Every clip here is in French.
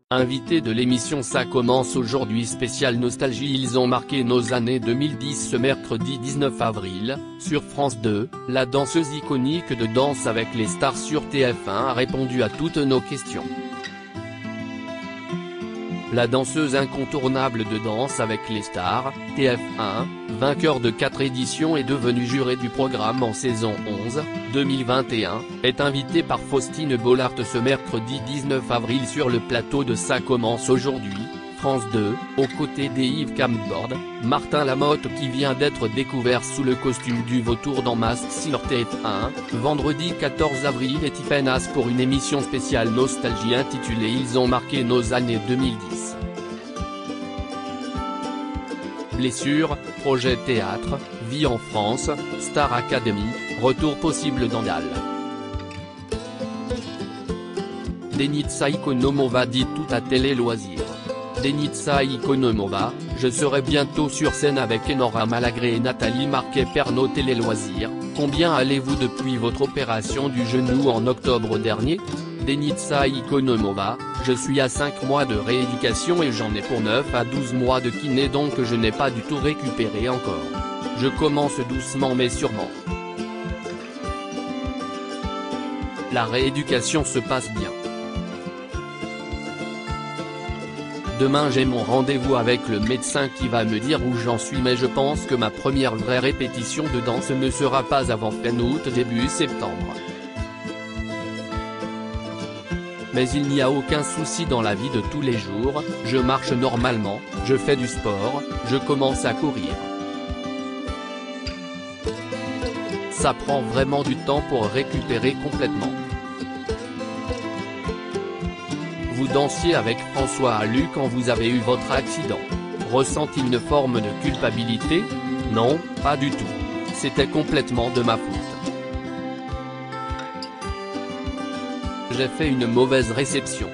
Invité de l'émission Ça commence aujourd'hui spécial nostalgie. Ils ont marqué nos années 2010 ce mercredi 19 avril, sur France 2, la danseuse iconique de Danse avec les stars sur TF1 a répondu à toutes nos questions. La danseuse incontournable de Danse avec les stars, TF1, vainqueur de 4 éditions et devenue jurée du programme en saison 11, 2021, est invitée par Faustine Bollaert ce mercredi 19 avril sur le plateau de Ça commence aujourd'hui, France 2, aux côtés d'Yves Campbord, Martin Lamotte qui vient d'être découvert sous le costume du vautour dans Mask sur TF1, vendredi 14 avril et Tipenas pour une émission spéciale nostalgie intitulée Ils ont marqué nos années 2010. Blessure, projet théâtre, vie en France, Star Academy, retour possible d'Andal. Denitsa Ikonomova dit tout à Télé Loisirs. Denitsa Ikonomova, je serai bientôt sur scène avec Enora Malagré et Nathalie Marquet-Pernot Télé Loisirs. Combien allez-vous depuis votre opération du genou en octobre dernier? Denitsa Ikonomova, je suis à 5 mois de rééducation et j'en ai pour 9 à 12 mois de kiné donc je n'ai pas du tout récupéré encore. Je commence doucement mais sûrement. La rééducation se passe bien. Demain j'ai mon rendez-vous avec le médecin qui va me dire où j'en suis mais je pense que ma première vraie répétition de danse ne sera pas avant fin août début septembre. Mais il n'y a aucun souci dans la vie de tous les jours, je marche normalement, je fais du sport, je commence à courir. Ça prend vraiment du temps pour récupérer complètement. Vous dansiez avec François Allu quand vous avez eu votre accident. Ressent-il une forme de culpabilité? Non, pas du tout. C'était complètement de ma faute. J'ai fait une mauvaise réception.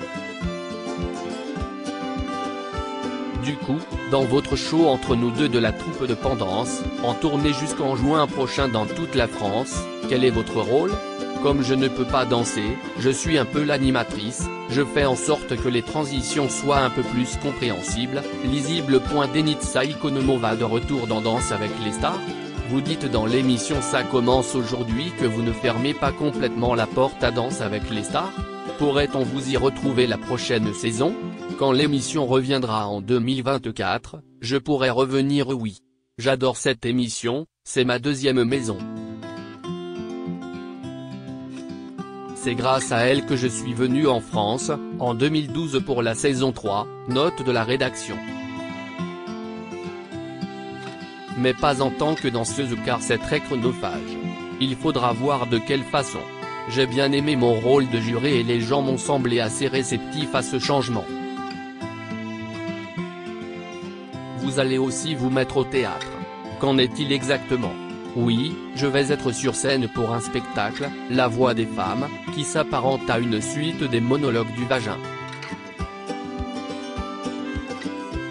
Du coup, dans votre show Entre nous deux de la troupe de Pendance, en tournée jusqu'en juin prochain dans toute la France, quel est votre rôle? Comme je ne peux pas danser, je suis un peu l'animatrice, je fais en sorte que les transitions soient un peu plus compréhensibles, lisibles. Denitsa Ikonomova de retour dans Danse avec les stars? Vous dites dans l'émission Ça commence aujourd'hui que vous ne fermez pas complètement la porte à Danse avec les stars? Pourrait-on vous y retrouver la prochaine saison? Quand l'émission reviendra en 2024, je pourrais revenir. Oui. J'adore cette émission, c'est ma deuxième maison. C'est grâce à elle que je suis venu en France, en 2012 pour la saison 3, note de la rédaction. Mais pas en tant que danseuse car c'est très chronophage. Il faudra voir de quelle façon. J'ai bien aimé mon rôle de juré et les gens m'ont semblé assez réceptifs à ce changement. Vous allez aussi vous mettre au théâtre. Qu'en est-il exactement? Oui, je vais être sur scène pour un spectacle, La Voix des femmes, qui s'apparente à une suite des monologues du vagin.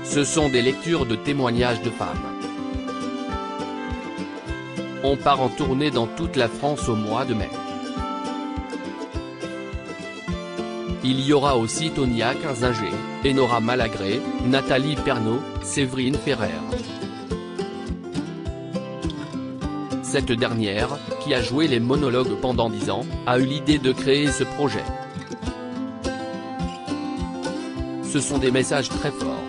Ce sont des lectures de témoignages de femmes. On part en tournée dans toute la France au mois de mai. Il y aura aussi Tonia Kinzinger, Enora Malagré, Nathalie Pernot, Séverine Ferrer. Cette dernière, qui a joué les monologues pendant 10 ans, a eu l'idée de créer ce projet. Ce sont des messages très forts.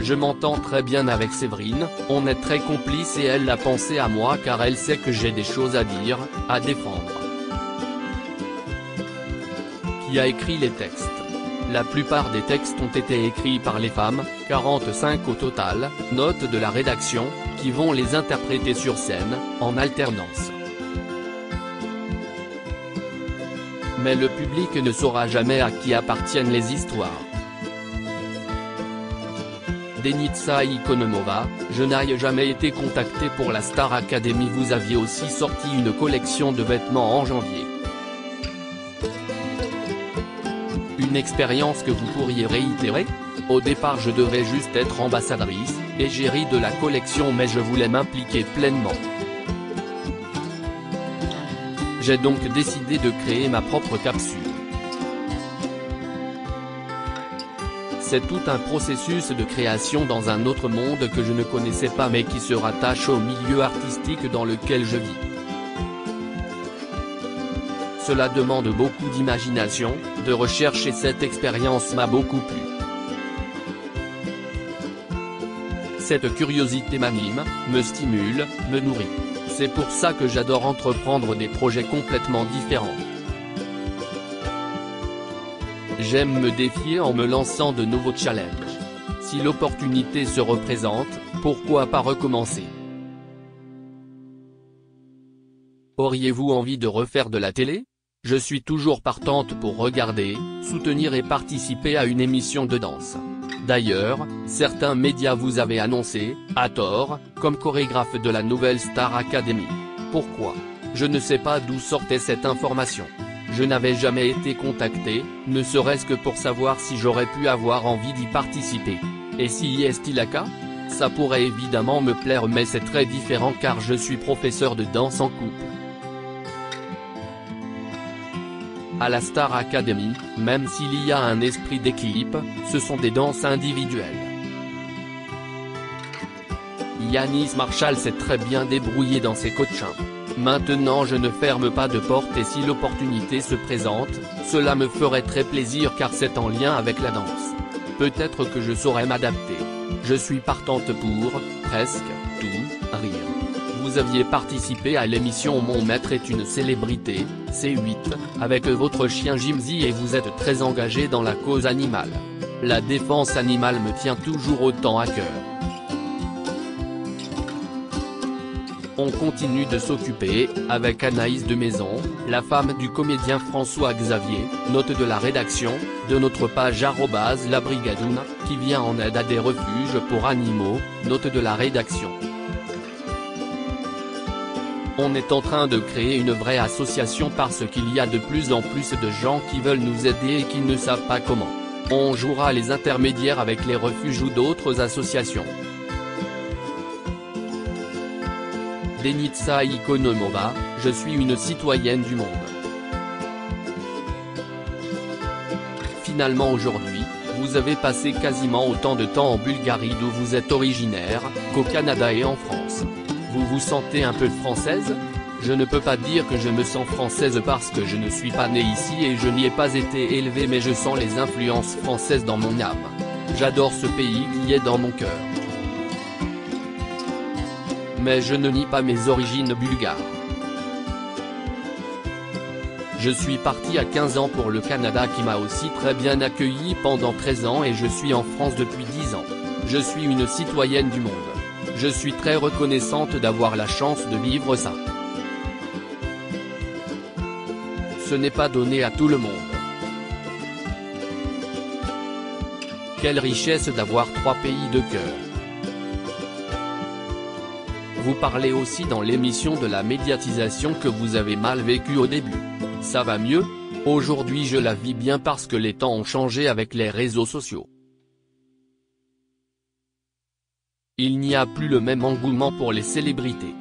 Je m'entends très bien avec Séverine, on est très complices et elle a pensé à moi car elle sait que j'ai des choses à dire, à défendre. Qui a écrit les textes? La plupart des textes ont été écrits par les femmes, 45 au total, note de la rédaction, qui vont les interpréter sur scène, en alternance. Mais le public ne saura jamais à qui appartiennent les histoires. Denitsa Ikonomova, je n'ai jamais été contacté pour la Star Academy. Vous aviez aussi sorti une collection de vêtements en janvier. Une expérience que vous pourriez réitérer? Au départ je devais juste être ambassadrice, égérie de la collection mais je voulais m'impliquer pleinement. J'ai donc décidé de créer ma propre capsule. C'est tout un processus de création dans un autre monde que je ne connaissais pas mais qui se rattache au milieu artistique dans lequel je vis. Cela demande beaucoup d'imagination, de recherche et cette expérience m'a beaucoup plu. Cette curiosité m'anime, me stimule, me nourrit. C'est pour ça que j'adore entreprendre des projets complètement différents. J'aime me défier en me lançant de nouveaux challenges. Si l'opportunité se représente, pourquoi pas recommencer? Auriez-vous envie de refaire de la télé? Je suis toujours partante pour regarder, soutenir et participer à une émission de danse. D'ailleurs, certains médias vous avaient annoncé, à tort, comme chorégraphe de la nouvelle Star Academy. Pourquoi? Je ne sais pas d'où sortait cette information. Je n'avais jamais été contacté, ne serait-ce que pour savoir si j'aurais pu avoir envie d'y participer. Et si est-il le cas? Ça pourrait évidemment me plaire mais c'est très différent car je suis professeur de danse en couple. À la Star Academy, même s'il y a un esprit d'équipe, ce sont des danses individuelles. Yanis Marshall s'est très bien débrouillé dans ses coachings. Maintenant je ne ferme pas de porte et si l'opportunité se présente, cela me ferait très plaisir car c'est en lien avec la danse. Peut-être que je saurais m'adapter. Je suis partante pour, presque, tout, rire. Vous aviez participé à l'émission Mon maître est une célébrité, C8, avec votre chien Jimzy et vous êtes très engagé dans la cause animale. La défense animale me tient toujours autant à cœur. On continue de s'occuper, avec Anaïs de Maison, la femme du comédien François Xavier, note de la rédaction, de notre page @labrigadoune, qui vient en aide à des refuges pour animaux, note de la rédaction. On est en train de créer une vraie association parce qu'il y a de plus en plus de gens qui veulent nous aider et qui ne savent pas comment. On jouera les intermédiaires avec les refuges ou d'autres associations. Denitsa Ikonomova, je suis une citoyenne du monde. Finalement aujourd'hui, vous avez passé quasiment autant de temps en Bulgarie d'où vous êtes originaire, qu'au Canada et en France. Vous vous sentez un peu française? Je ne peux pas dire que je me sens française parce que je ne suis pas née ici et je n'y ai pas été élevée mais je sens les influences françaises dans mon âme. J'adore ce pays qui est dans mon cœur. Mais je ne nie pas mes origines bulgares. Je suis parti à 15 ans pour le Canada qui m'a aussi très bien accueilli pendant 13 ans et je suis en France depuis 10 ans. Je suis une citoyenne du monde. Je suis très reconnaissante d'avoir la chance de vivre ça. Ce n'est pas donné à tout le monde. Quelle richesse d'avoir 3 pays de cœur. Vous parlez aussi dans l'émission de la médiatisation que vous avez mal vécu au début. Ça va mieux? Aujourd'hui je la vis bien parce que les temps ont changé avec les réseaux sociaux. Il n'y a plus le même engouement pour les célébrités.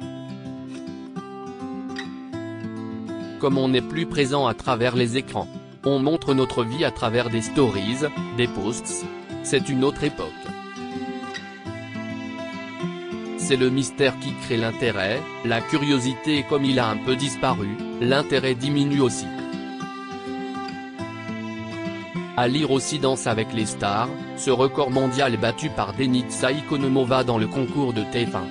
Comme on n'est plus présent à travers les écrans, on montre notre vie à travers des stories, des posts. C'est une autre époque. C'est le mystère qui crée l'intérêt, la curiosité et comme il a un peu disparu, l'intérêt diminue aussi. À lire aussi Danse avec les stars, ce record mondial est battu par Denitsa Ikonomova dans le concours de TF1.